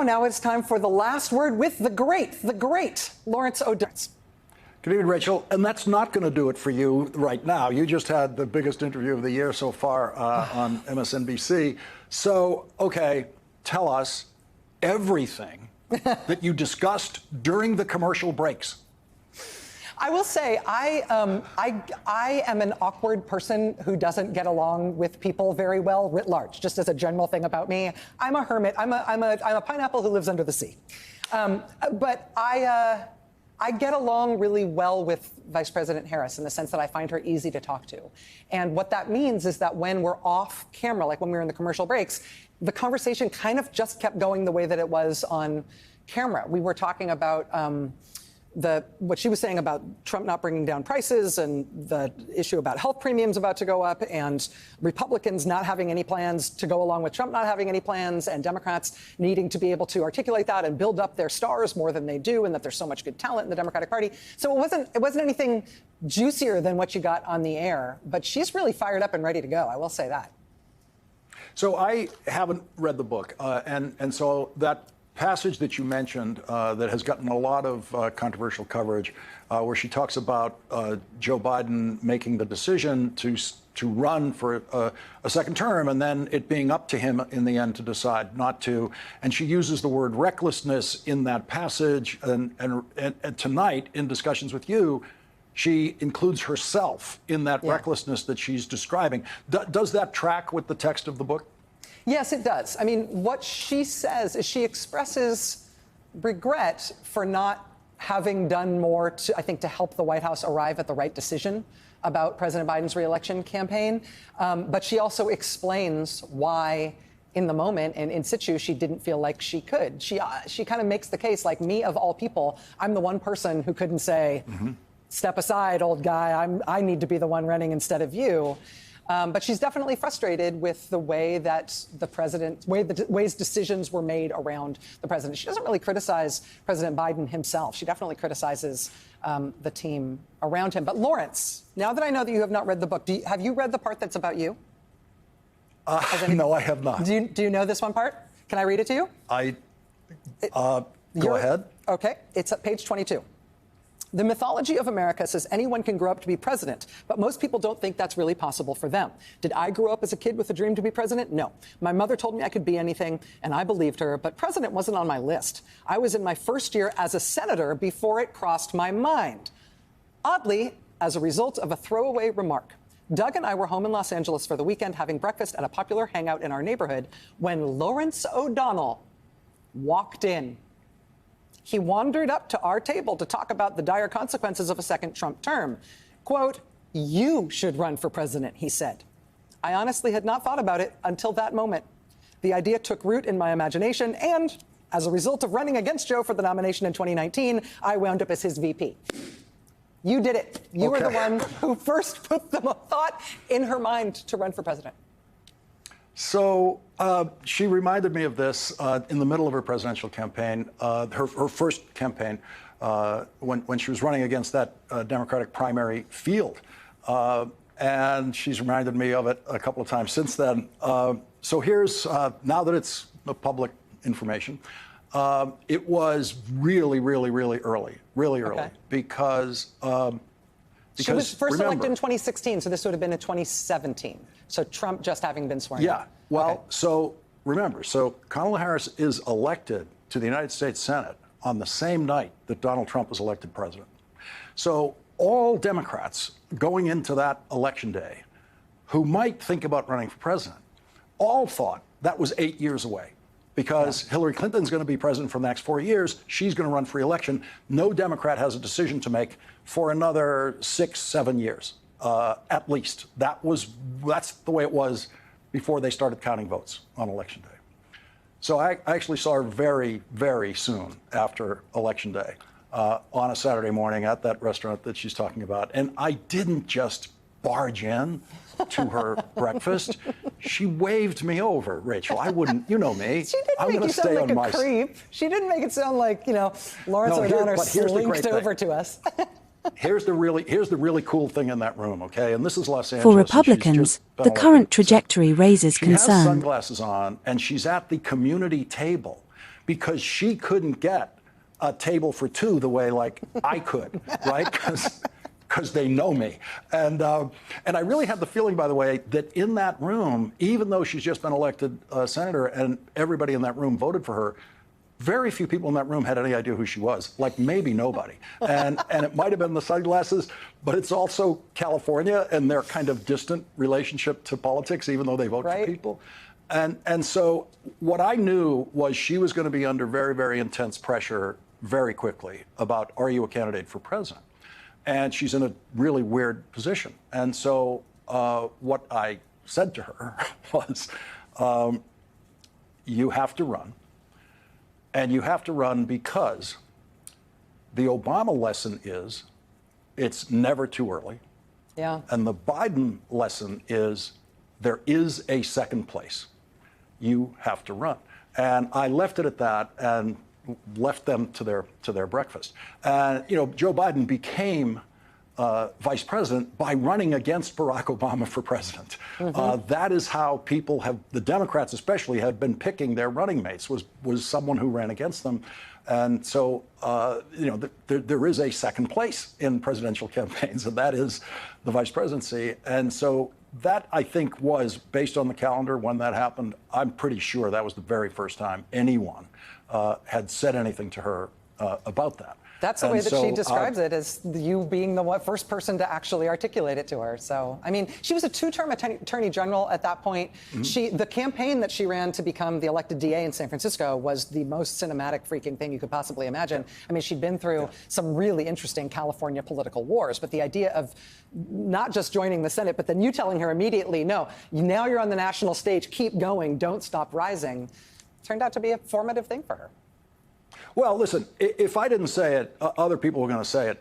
Now it's time for the last word with the great Lawrence O'Donnell. Good evening, Rachel. And that's not going to do it for you right now. You just had the biggest interview of the year so far on MSNBC. So, okay, tell us everything that you discussed during the commercial breaks. I will say I am an awkward person who doesn't get along with people very well writ large. Just as a general thing about me, I'm a hermit. I'm a pineapple who lives under the sea. But I get along really well with Vice President Harris in the sense that I find her easy to talk to. And what that means is that when we're off camera, like when we were in the commercial breaks, the conversation kind of just kept going the way that it was on camera. We were talking about what she was saying about Trump not bringing down prices and the issue about health premiums about to go up and Republicans not having any plans to go along with Trump not having any plans and Democrats needing to be able to articulate that and build up their stars more than they do and that there's so much good talent in the Democratic Party. So it wasn't anything juicier than what you got on the air, but she's really fired up and ready to go. I will say that. So I haven't read the book, and so that passage that you mentioned that has gotten a lot of controversial coverage, where she talks about Joe Biden making the decision to run for a second term and then it being up to him in the end to decide not to. And she uses the word recklessness in that passage. And tonight, in discussions with you, she includes herself in that recklessness that she's describing. Does that track with the text of the book? Yes, it does. I mean, what she says is she expresses regret for not having done more to help the White House arrive at the right decision about President Biden's reelection campaign. But she also explains why in the moment and in situ, she didn't feel like she could. She kind of makes the case, like, me of all people, I'm the one person who couldn't say, step aside, old guy, I need to be the one running instead of you. But she's definitely frustrated with the way that the ways decisions were made around the president. She doesn't really criticize President Biden himself. She definitely criticizes the team around him. But Lawrence, now that I know that you have not read the book, have you read the part that's about you? No, I have not. Do you know this one part? Can I read it to you? Go ahead. Okay. It's at page 22. The mythology of America says anyone can grow up to be president, but most people don't think that's really possible for them. Did I grow up as a kid with a dream to be president? No. My mother told me I could be anything, and I believed her, but president wasn't on my list. I was in my first year as a senator before it crossed my mind. Oddly, as a result of a throwaway remark. Doug and I were home in Los Angeles for the weekend having breakfast at a popular hangout in our neighborhood when Lawrence O'Donnell walked in. He wandered up to our table to talk about the dire consequences of a second Trump term. Quote, "You should run for president," he said. I honestly had not thought about it until that moment. The idea took root in my imagination, and as a result of running against Joe for the nomination in 2019, I wound up as his VP. You did it. You were the one who first put the thought in her mind to run for president. So she reminded me of this in the middle of her presidential campaign, her first campaign, when she was running against that Democratic primary field. And she's reminded me of it a couple of times since then. So here's, now that it's public information, it was really early, because she was first elected in 2016, so this would have been in 2017. So Trump just having been sworn in. Yeah, well, so remember, Kamala Harris is elected to the United States Senate on the same night that Donald Trump was elected president. So all Democrats going into that election day who might think about running for president all thought that was 8 years away. Because Hillary Clinton's going to be president for the next 4 years. She's going to run for re-election. No Democrat has a decision to make for another 6-7 years, at least. That's the way it was before they started counting votes on Election Day. So I actually saw her very soon after Election Day on a Saturday morning at that restaurant that she's talking about. And I didn't just barge in to her breakfast. She waved me over, Rachel. I wouldn't, you know me. She didn't make you sound like a creep. She didn't make it sound like, Lawrence O'Donnell slinked over to us. Here's the really cool thing in that room, okay? And this is Los Angeles. For Republicans, the current trajectory raises concern. She has sunglasses on, and she's at the community table because she couldn't get a table for two the way like I could, right? Because they know me. And I really have the feeling, by the way, that in that room, even though she's just been elected senator and everybody in that room voted for her, very few people in that room had any idea who she was, like maybe nobody. And it might have been the sunglasses, but it's also California and their kind of distant relationship to politics, even though they vote for people. And so what I knew was she was going to be under very, very intense pressure very quickly about, are you a candidate for president? And she's in a really weird position. And so what I said to her was, you have to run. And you have to run because the Obama lesson is it's never too early. Yeah. And the Biden lesson is there is a second place. You have to run. And I left it at that and left them to their breakfast. And Joe Biden became vice president by running against Barack Obama for president. That is how people have, the Democrats especially, have been picking their running mates, was someone who ran against them. And so, there is a second place in presidential campaigns, and that is the vice presidency. And so that, I think, was, based on the calendar when that happened, I'm pretty sure that was the very first time anyone had said anything to her about that. That's the way that she describes it, as you being the first person to actually articulate it to her. So, I mean, she was a two-term attorney general at that point. The campaign that she ran to become the elected DA in San Francisco was the most cinematic freaking thing you could possibly imagine. I mean, she'd been through some really interesting California political wars, but the idea of not just joining the Senate, but then you telling her immediately, no, now you're on the national stage, keep going, don't stop rising, turned out to be a formative thing for her. Well, listen, if I didn't say it, other people were going to say it.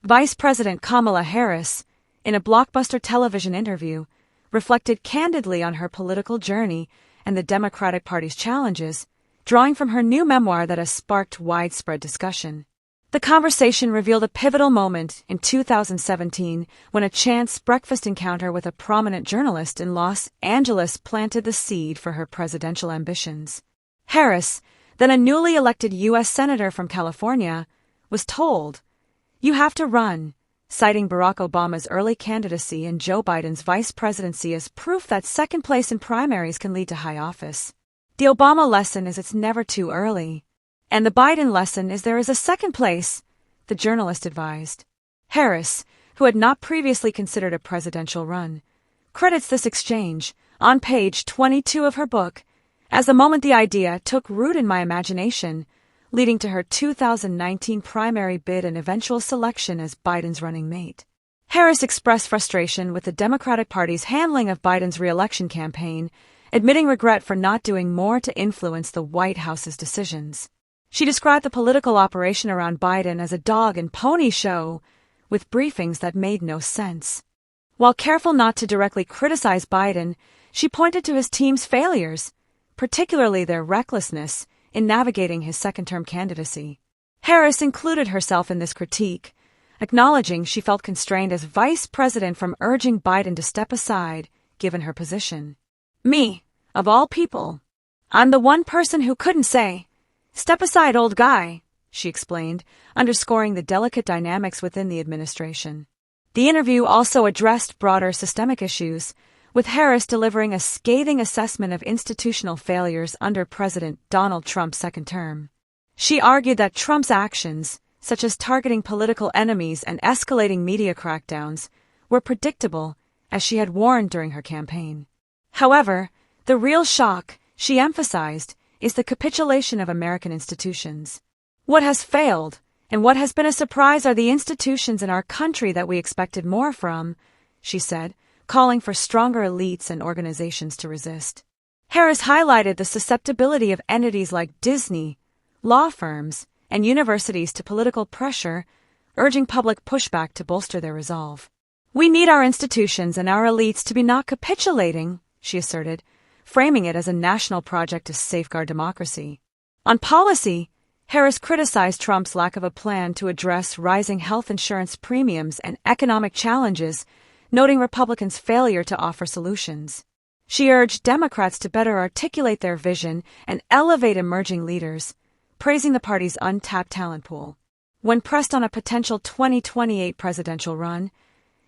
Vice President Kamala Harris, in a blockbuster television interview, reflected candidly on her political journey and the Democratic Party's challenges, drawing from her new memoir that has sparked widespread discussion. The conversation revealed a pivotal moment in 2017 when a chance breakfast encounter with a prominent journalist in Los Angeles planted the seed for her presidential ambitions. Harris, then a newly elected U.S. Senator from California, was told, "You have to run," citing Barack Obama's early candidacy and Joe Biden's vice presidency as proof that second place in primaries can lead to high office. The Obama lesson is it's never too early. And the Biden lesson is there is a second place, the journalist advised. Harris, who had not previously considered a presidential run, credits this exchange, on page 22 of her book, as the moment the idea took root in my imagination, leading to her 2019 primary bid and eventual selection as Biden's running mate. Harris expressed frustration with the Democratic Party's handling of Biden's reelection campaign, admitting regret for not doing more to influence the White House's decisions. She described the political operation around Biden as a dog and pony show, with briefings that made no sense. While careful not to directly criticize Biden, she pointed to his team's failures, particularly their recklessness in navigating his second-term candidacy. Harris included herself in this critique, acknowledging she felt constrained as vice president from urging Biden to step aside, given her position. Me, of all people, I'm the one person who couldn't say, "Step aside, old guy," she explained, underscoring the delicate dynamics within the administration. The interview also addressed broader systemic issues, with Harris delivering a scathing assessment of institutional failures under President Donald Trump's second term. She argued that Trump's actions, such as targeting political enemies and escalating media crackdowns, were predictable, as she had warned during her campaign. However, the real shock, she emphasized, is the capitulation of American institutions. What has failed, and what has been a surprise, are the institutions in our country that we expected more from, she said, calling for stronger elites and organizations to resist. Harris highlighted the susceptibility of entities like Disney, law firms, and universities to political pressure, urging public pushback to bolster their resolve. "We need our institutions and our elites to be not capitulating," she asserted, framing it as a national project to safeguard democracy. On policy, Harris criticized Trump's lack of a plan to address rising health insurance premiums and economic challenges, noting Republicans' failure to offer solutions. She urged Democrats to better articulate their vision and elevate emerging leaders, praising the party's untapped talent pool. When pressed on a potential 2028 presidential run,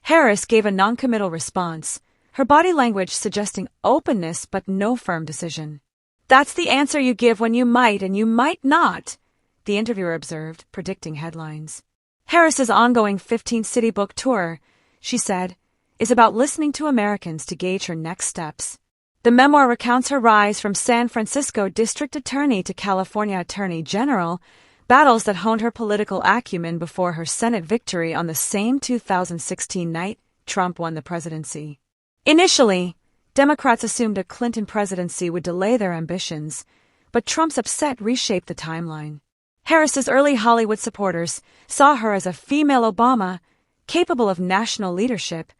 Harris gave a noncommittal response, her body language suggesting openness but no firm decision. "That's the answer you give when you might and you might not," the interviewer observed, predicting headlines. Harris's ongoing 15-city book tour, she said, is about listening to Americans to gauge her next steps. The memoir recounts her rise from San Francisco district attorney to California attorney general, battles that honed her political acumen before her Senate victory on the same 2016 night Trump won the presidency. Initially, Democrats assumed a Clinton presidency would delay their ambitions, but Trump's upset reshaped the timeline. Harris's early Hollywood supporters saw her as a female Obama, capable of national leadership,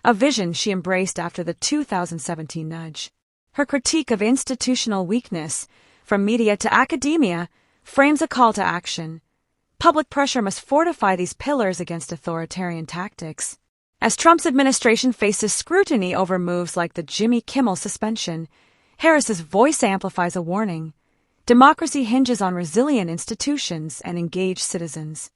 a vision she embraced after the 2017 nudge. Her critique of institutional weakness, from media to academia, frames a call to action. Public pressure must fortify these pillars against authoritarian tactics. As Trump's administration faces scrutiny over moves like the Jimmy Kimmel suspension, Harris's voice amplifies a warning. Democracy hinges on resilient institutions and engaged citizens.